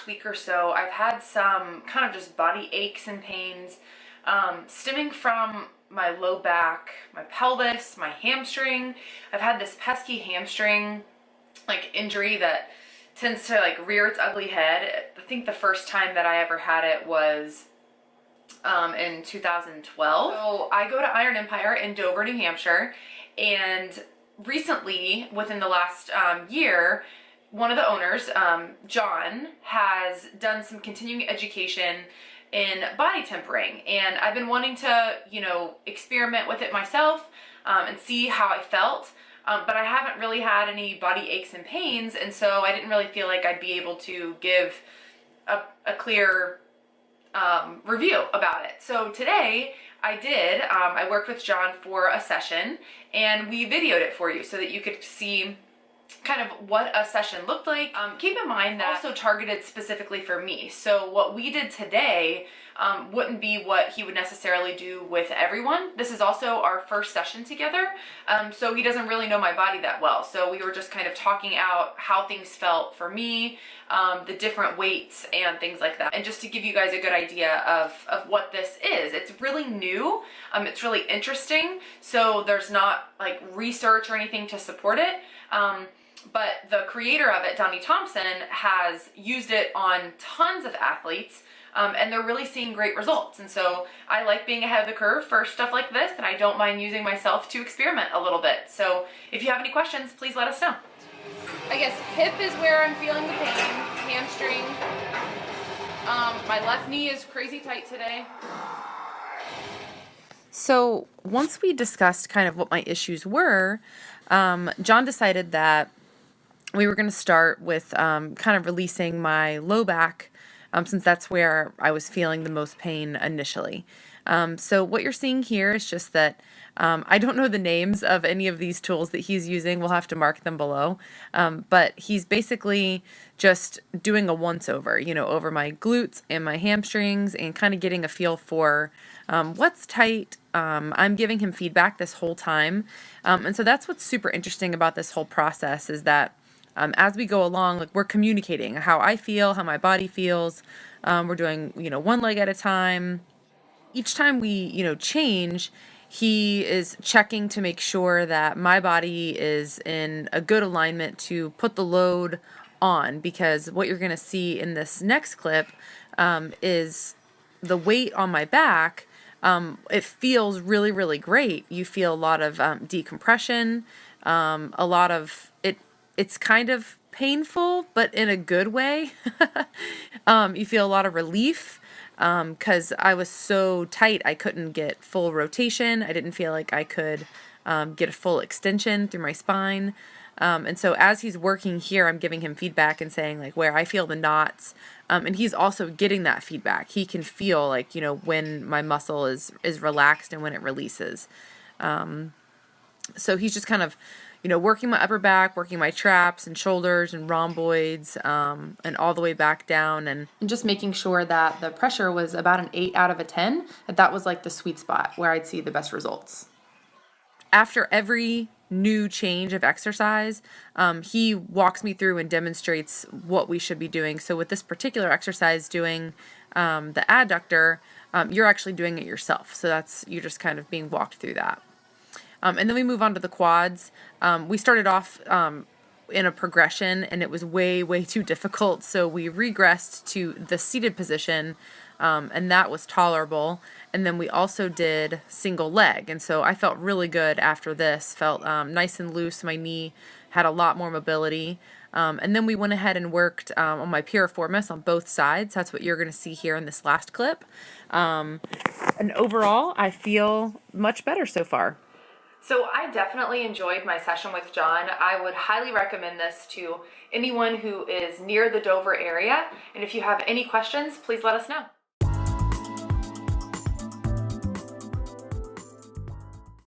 last week or so, I've had some kind of just body aches and pains stemming from my low back, my pelvis, my hamstring. I've had this pesky hamstring like injury that tends to like rear its ugly head. I think the first time that I ever had it was in 2012. So I go to Iron Empire in Dover, New Hampshire, and recently, within the last year, one of the owners, John, has done some continuing education in body tempering, and I've been wanting to, you know, experiment with it myself and see how I felt, but I haven't really had any body aches and pains, and so I didn't really feel like I'd be able to give a clear review about it. So today I did, I worked with John for a session, and we videoed it for you so that you could see kind of what a session looked like. Keep in mind that also targeted specifically for me. So what we did today wouldn't be what he would necessarily do with everyone. This is also our first session together. So he doesn't really know my body that well. So we were just kind of talking out how things felt for me, the different weights and things like that. And just to give you guys a good idea of what this is. It's really new. It's really interesting. So there's not like research or anything to support it. But the creator of it, Donnie Thompson, has used it on tons of athletes, and they're really seeing great results. And so I like being ahead of the curve for stuff like this, and I don't mind using myself to experiment a little bit. So if you have any questions, please let us know. I guess hip is where I'm feeling the pain, hamstring. My left knee is crazy tight today. So once we discussed kind of what my issues were, John decided that we were going to start with kind of releasing my low back, since that's where I was feeling the most pain initially. So what you're seeing here is just that I don't know the names of any of these tools that he's using. We'll have to mark them below. But he's basically just doing a once-over, you know, over my glutes and my hamstrings and kind of getting a feel for what's tight. I'm giving him feedback this whole time. And so that's what's super interesting about this whole process is that as we go along, like we're communicating how I feel, how my body feels. We're doing, you know, one leg at a time. Each time we, you know, change, he is checking to make sure that my body is in a good alignment to put the load on, because what you're going to see in this next clip is the weight on my back. It feels really, really great. You feel a lot of decompression, a lot of it. It's kind of painful, but in a good way. You feel a lot of relief because I was so tight I couldn't get full rotation. I didn't feel like I could get a full extension through my spine. And so as he's working here, I'm giving him feedback and saying like where I feel the knots. And he's also getting that feedback. He can feel like, you know, when my muscle is relaxed and when it releases. So he's just kind of, you know, working my upper back, working my traps and shoulders and rhomboids, and all the way back down, and just making sure that the pressure was about an 8 out of a 10, that was like the sweet spot where I'd see the best results. After every new change of exercise, he walks me through and demonstrates what we should be doing. So with this particular exercise, doing the adductor, you're actually doing it yourself. So you're just kind of being walked through that. And then we move on to the quads. We started off in a progression, and it was way, way too difficult. So we regressed to the seated position, and that was tolerable. And then we also did single leg. And so I felt really good after this, felt nice and loose. My knee had a lot more mobility. And then we went ahead and worked on my piriformis on both sides. That's what you're going to see here in this last clip. And overall, I feel much better so far. So I definitely enjoyed my session with John. I would highly recommend this to anyone who is near the Dover area. And if you have any questions, please let us know.